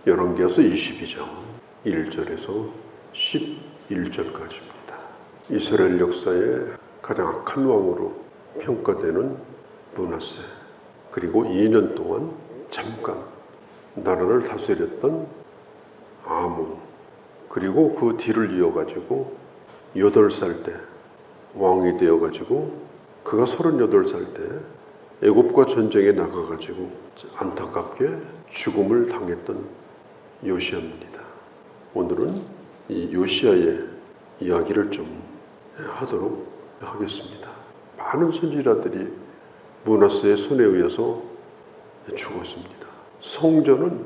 열왕기하서 22장 1절에서 11절까지입니다. 이스라엘 역사의 가장 악한 왕으로 평가되는 므낫세, 그리고 2년 동안 잠깐 나라를 다스렸던 아몬, 그리고 그 뒤를 이어가지고 8살 때 왕이 되어가지고 그가 38살 때 애굽과 전쟁에 나가가지고 안타깝게 죽음을 당했던 요시야입니다. 오늘은 이 요시야의 이야기를 좀 하도록 하겠습니다. 많은 선지자들이 므낫세의 손에 의해서 죽었습니다. 성전은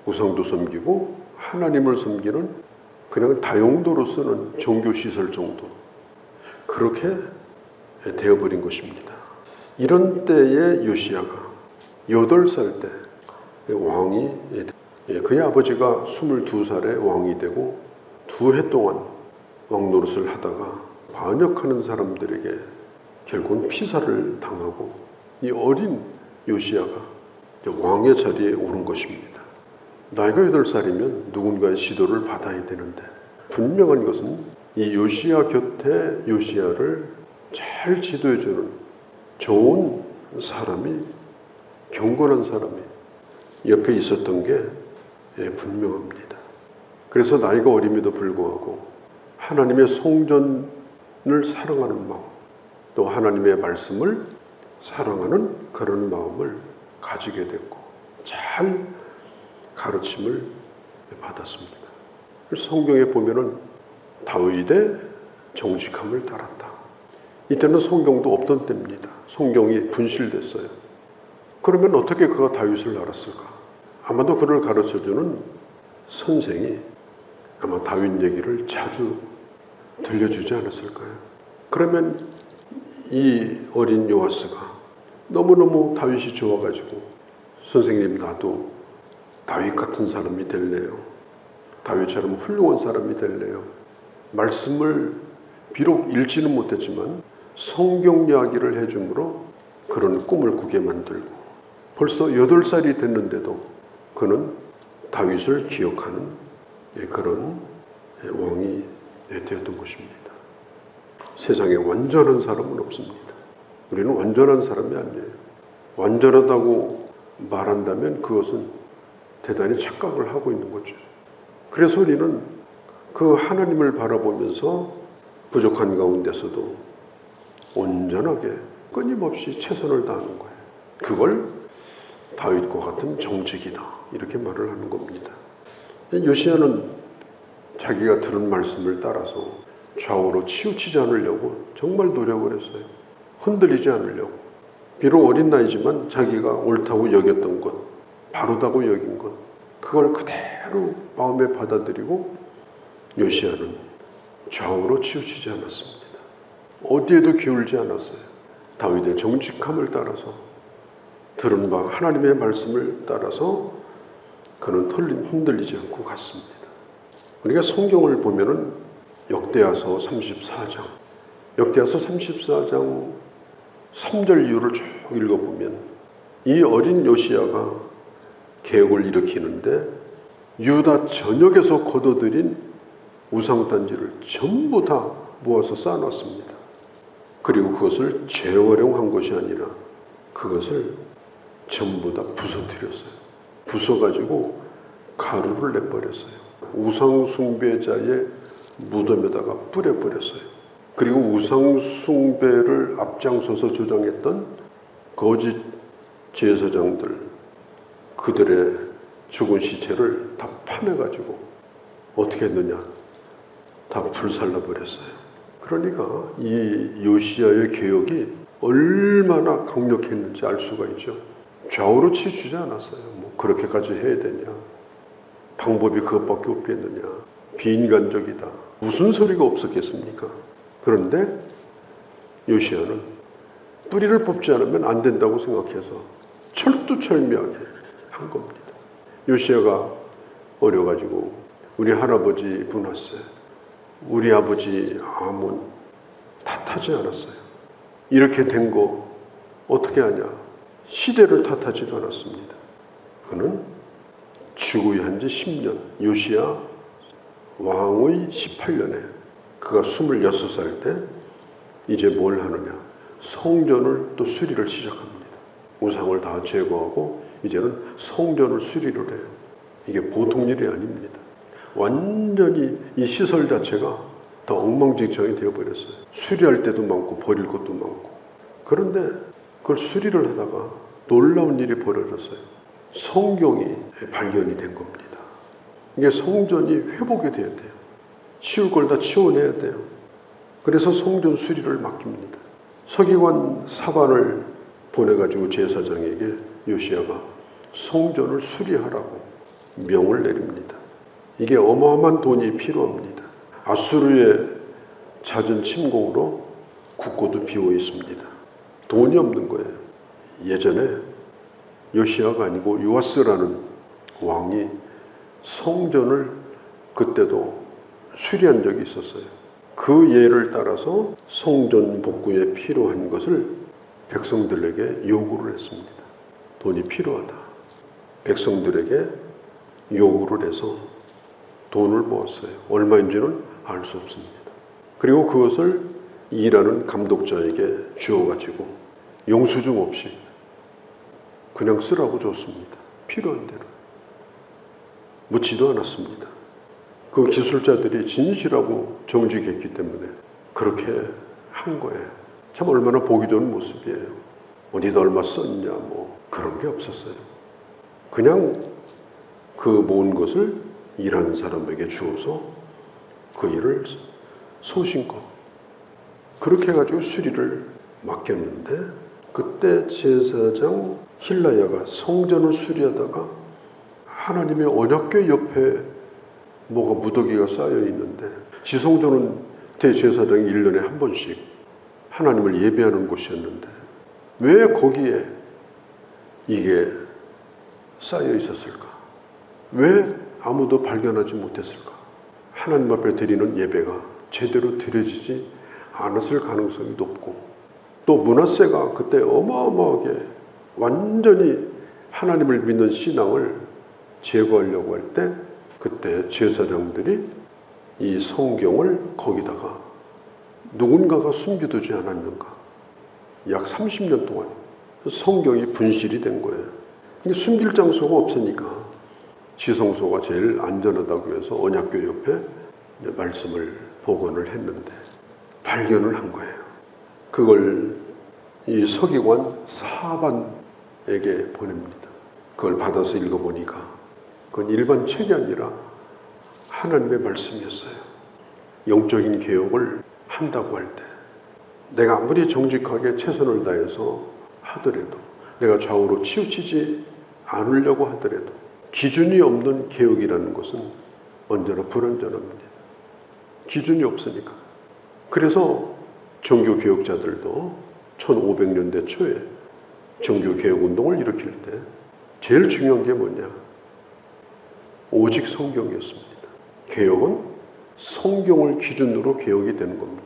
우상도 섬기고 하나님을 섬기는 그냥 다용도로 쓰는 종교시설 정도, 그렇게 되어버린 것입니다. 이런 때에 요시야가 8살 때 왕이, 그의 아버지가 22살에 왕이 되고 2해 동안 왕 노릇을 하다가 반역하는 사람들에게 결국은 피살을 당하고 이 어린 요시야가 왕의 자리에 오른 것입니다. 나이가 8살이면 누군가의 지도를 받아야 되는데, 분명한 것은 이 요시야 곁에 요시야를 잘 지도해주는 좋은 사람이, 경건한 사람이 옆에 있었던 게 분명합니다. 그래서 나이가 어림에도 불구하고 하나님의 성전을 사랑하는 마음, 또 하나님의 말씀을 사랑하는 그런 마음을 가지게 됐고 잘 가르침을 받았습니다. 성경에 보면은 다윗의 정직함을 따랐다. 이때는 성경도 없던 때입니다. 성경이 분실됐어요. 그러면 어떻게 그가 다윗을 알았을까? 아마도 그를 가르쳐주는 선생이 아마 다윗 얘기를 자주 들려주지 않았을까요? 그러면 이 어린 요아스가 너무너무 다윗이 좋아가지고, 선생님 나도 다윗 같은 사람이 될래요. 다윗처럼 훌륭한 사람이 될래요. 말씀을 비록 읽지는 못했지만 성경 이야기를 해줌으로 그런 꿈을 꾸게 만들고, 벌써 8살이 됐는데도 그는 다윗을 기억하는 그런 왕이 되었던 것입니다. 세상에 완전한 사람은 없습니다. 우리는 완전한 사람이 아니에요. 완전하다고 말한다면 그것은 대단히 착각을 하고 있는 거죠. 그래서 우리는 그 하나님을 바라보면서 부족한 가운데서도 온전하게 끊임없이 최선을 다하는 거예요. 그걸 다윗과 같은 정직이다, 이렇게 말을 하는 겁니다. 요시야는 자기가 들은 말씀을 따라서 좌우로 치우치지 않으려고 정말 노력을 했어요. 흔들리지 않으려고. 비록 어린 나이지만 자기가 옳다고 여겼던 것, 바르다고 여긴 것, 그걸 그대로 마음에 받아들이고 요시야는 좌우로 치우치지 않았습니다. 어디에도 기울지 않았어요. 다윗의 정직함을 따라서, 들은 바 하나님의 말씀을 따라서 그는 흔들리지 않고 갔습니다. 우리가 성경을 보면은 역대하서 34장 3절 이후를 쭉 읽어보면 이 어린 요시야가 개혁을 일으키는데 유다 전역에서 거둬들인 우상단지를 전부 다 모아서 쌓아놨습니다. 그리고 그것을 재활용한 것이 아니라 그것을 전부 다 부서뜨렸어요. 부숴가지고 가루를 내버렸어요. 우상숭배자의 무덤에다가 뿌려버렸어요. 그리고 우상숭배를 앞장서서 조장했던 거짓 제사장들, 그들의 죽은 시체를 다 파내가지고 어떻게 했느냐, 다 불살라버렸어요. 그러니까 이 요시야의 개혁이 얼마나 강력했는지 알 수가 있죠. 좌우로 치우치지 않았어요. 뭐 그렇게까지 해야 되냐, 방법이 그것밖에 없겠느냐, 비인간적이다, 무슨 소리가 없었겠습니까? 그런데 요시야는 뿌리를 뽑지 않으면 안 된다고 생각해서 철두철미하게 한 겁니다. 요시야가 어려가지고 우리 할아버지 므낫세, 우리 아버지 아몬 탓하지 않았어요. 이렇게 된 거 어떻게 하냐, 시대를 탓하지도 않았습니다. 그는 즉위한 지 10년, 요시야 왕의 18년에 그가 26살 때 이제 뭘 하느냐? 성전을 또 수리를 시작합니다. 우상을 다 제거하고 이제는 성전을 수리를 해요. 이게 보통 일이 아닙니다. 완전히 이 시설 자체가 더 엉망진창이 되어버렸어요. 수리할 때도 많고 버릴 것도 많고. 그런데 그걸 수리를 하다가 놀라운 일이 벌어졌어요. 성경이 발견이 된 겁니다. 이게 성전이 회복이 돼야 돼요. 치울 걸 다 치워내야 돼요. 그래서 성전 수리를 맡깁니다. 서기관 사반을 보내가지고 제사장에게 요시야가 성전을 수리하라고 명을 내립니다. 이게 어마어마한 돈이 필요합니다. 아수르의 잦은 침공으로 국고도 비어 있습니다. 돈이 없는 거예요. 예전에 요시야가 아니고 요아스라는 왕이 성전을 그때도 수리한 적이 있었어요. 그 예를 따라서 성전 복구에 필요한 것을 백성들에게 요구를 했습니다. 돈이 필요하다. 백성들에게 요구를 해서 돈을 모았어요. 얼마인지는 알 수 없습니다. 그리고 그것을 일하는 감독자에게 주어가지고 영수증 없이 그냥 쓰라고 줬습니다. 필요한 대로. 묻지도 않았습니다. 그 기술자들이 진실하고 정직했기 때문에 그렇게 한 거예요. 참 얼마나 보기 좋은 모습이에요. 어디다 얼마 썼냐 뭐 그런 게 없었어요. 그냥 그 모은 것을 일하는 사람에게 주어서 그 일을 소신껏 그렇게 해가지고 수리를 맡겼는데 그때 제사장 힐라야가 성전을 수리하다가 하나님의 언약궤 옆에 뭐가 무더기가 쌓여 있는데 지성전은 대제사장이 1년에 한 번씩 하나님을 예배하는 곳이었는데 왜 거기에 이게 쌓여 있었을까? 왜 아무도 발견하지 못했을까? 하나님 앞에 드리는 예배가 제대로 드려지지 않았을 가능성이 높고 또 므낫세가 그때 어마어마하게 완전히 하나님을 믿는 신앙을 제거하려고 할 때 그때 제사장들이 이 성경을 거기다가 누군가가 숨겨두지 않았는가? 약 30년 동안 성경이 분실이 된 거예요. 숨길 장소가 없으니까 지성소가 제일 안전하다고 해서 언약궤 옆에 말씀을 복원을 했는데 발견을 한 거예요. 그걸 이 서기관 사반에게 보냅니다. 그걸 받아서 읽어보니까 그건 일반 책이 아니라 하나님의 말씀이었어요. 영적인 개혁을 한다고 할 때 내가 아무리 정직하게 최선을 다해서 하더라도 내가 좌우로 치우치지 않으려고 하더라도 기준이 없는 개혁이라는 것은 언제나 불완전합니다. 기준이 없으니까. 그래서 종교개혁자들도 1500년대 초에 종교개혁운동을 일으킬 때 제일 중요한 게 뭐냐? 오직 성경이었습니다. 개혁은 성경을 기준으로 개혁이 되는 겁니다.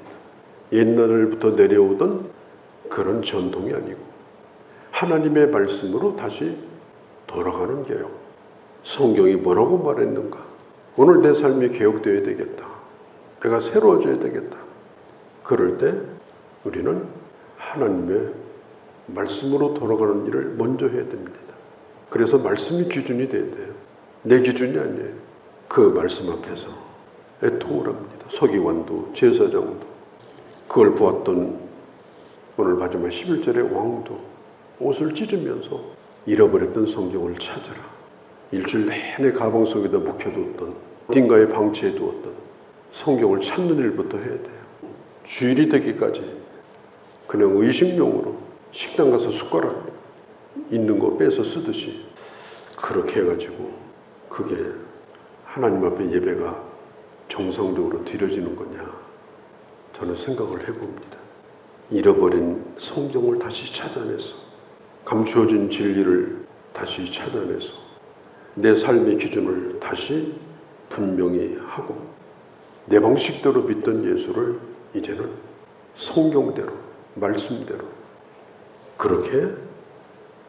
옛날부터 내려오던 그런 전통이 아니고 하나님의 말씀으로 다시 돌아가는 개혁. 성경이 뭐라고 말했는가? 오늘 내 삶이 개혁되어야 되겠다. 내가 새로워져야 되겠다. 그럴 때 우리는 하나님의 말씀으로 돌아가는 일을 먼저 해야 됩니다. 그래서 말씀이 기준이 돼야 돼요. 내 기준이 아니에요. 그 말씀 앞에서 애통을 합니다. 서기관도 제사장도 그걸 보았던 오늘 마지막 11절의 왕도 옷을 찢으면서 잃어버렸던 성경을 찾아라. 일주일 내내 가방 속에다 묵혀두었던 어딘가에 방치해두었던 성경을 찾는 일부터 해야 돼요. 주일이 되기까지 그냥 의식용으로 식당 가서 숟가락 있는 거 빼서 쓰듯이 그렇게 해가지고 그게 하나님 앞에 예배가 정상적으로 드려지는 거냐 저는 생각을 해봅니다. 잃어버린 성경을 다시 찾아내서 감추어진 진리를 다시 찾아내서 내 삶의 기준을 다시 분명히 하고 내 방식대로 믿던 예수를 이제는 성경대로 말씀대로 그렇게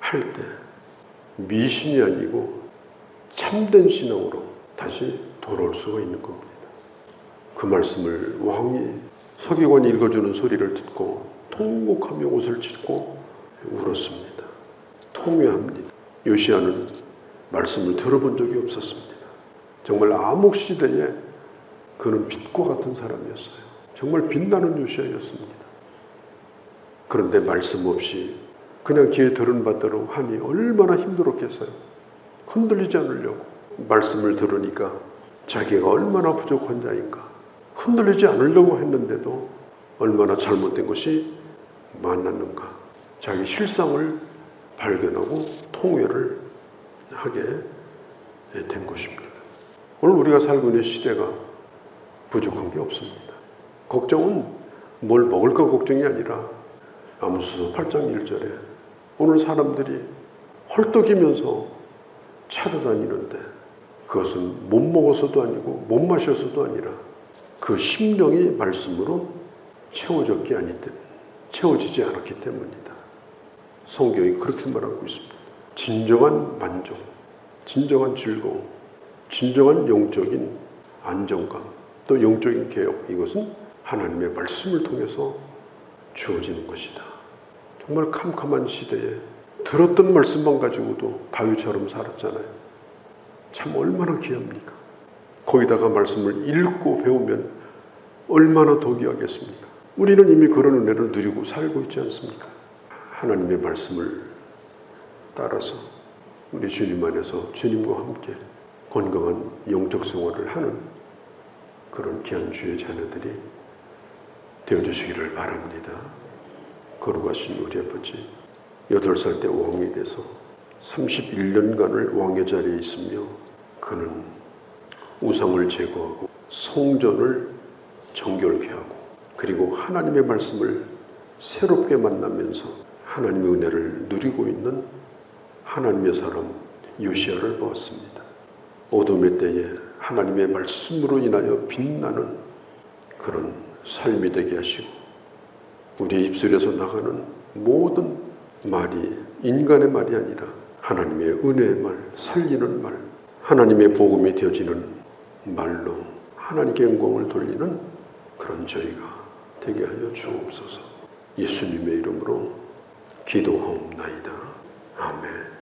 할 때 미신이 아니고 참된 신앙으로 다시 돌아올 수가 있는 겁니다. 그 말씀을 왕이 서기관이 읽어주는 소리를 듣고 통곡하며 옷을 찢고 울었습니다. 통회합니다. 요시야는 말씀을 들어본 적이 없었습니다. 정말 암흑 시대에 그는 빛과 같은 사람이었어요. 정말 빛나는 요시야였습니다. 그런데 말씀 없이 그냥 귀에 들은 바대로 하니 얼마나 힘들었겠어요. 흔들리지 않으려고 말씀을 들으니까 자기가 얼마나 부족한 자인가 흔들리지 않으려고 했는데도 얼마나 잘못된 것이 많았는가 자기 실상을 발견하고 통회를 하게 된 것입니다. 오늘 우리가 살고 있는 시대가 부족한 게 없습니다. 걱정은 뭘 먹을까 걱정이 아니라 아모스 8장 1절에 오늘 사람들이 헐떡이면서 찾아다니는데 그것은 못 먹어서도 아니고 못 마셔서도 아니라 그 심령이 말씀으로 채워지지 않았기 때문이다. 성경이 그렇게 말하고 있습니다. 진정한 만족, 진정한 즐거움, 진정한 영적인 안정감, 또 영적인 개혁, 이것은 하나님의 말씀을 통해서 주어지는 것이다. 정말 캄캄한 시대에 들었던 말씀만 가지고도 다윗처럼 살았잖아요. 참 얼마나 귀합니까? 거기다가 말씀을 읽고 배우면 얼마나 더 귀하겠습니까? 우리는 이미 그런 은혜를 누리고 살고 있지 않습니까? 하나님의 말씀을 따라서 우리 주님 안에서 주님과 함께 건강한 영적 생활을 하는 그런 귀한 주의 자녀들이 되어주시기를 바랍니다. 거룩하신 우리 아버지, 8살 때 왕이 돼서 31년간을 왕의 자리에 있으며 그는 우상을 제거하고 성전을 정결케 하고 그리고 하나님의 말씀을 새롭게 만나면서 하나님의 은혜를 누리고 있는 하나님의 사람 요시야를 보았습니다. 어둠의 때에 하나님의 말씀으로 인하여 빛나는 그런 삶이 되게 하시고 우리의 입술에서 나가는 모든 말이 인간의 말이 아니라 하나님의 은혜의 말, 살리는 말, 하나님의 복음이 되어지는 말로 하나님께 영광을 돌리는 그런 저희가 되게 하여 주옵소서. 예수님의 이름으로 기도하옵나이다. 아멘.